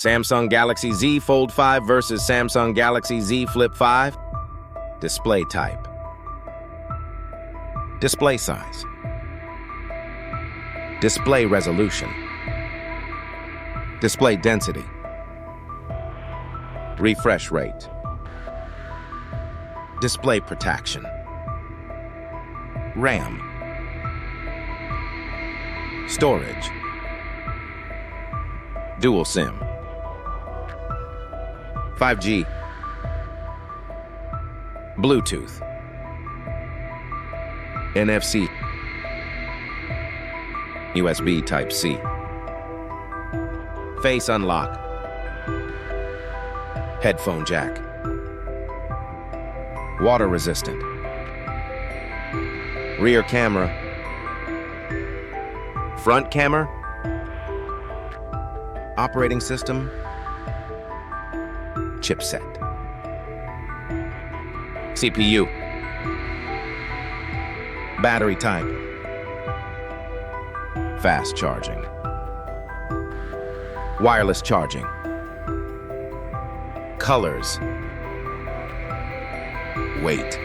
Samsung Galaxy Z Fold 5 versus Samsung Galaxy Z Flip 5. Display type. Display size. Display resolution. Display density. Refresh rate. Display protection. RAM. Storage. Dual SIM. 5G. Bluetooth. NFC. USB Type-C. Face unlock. Headphone jack. Water resistant. Rear camera. Front camera. Operating system. Chipset. CPU. Battery type. Fast charging. Wireless charging. Colors. Weight.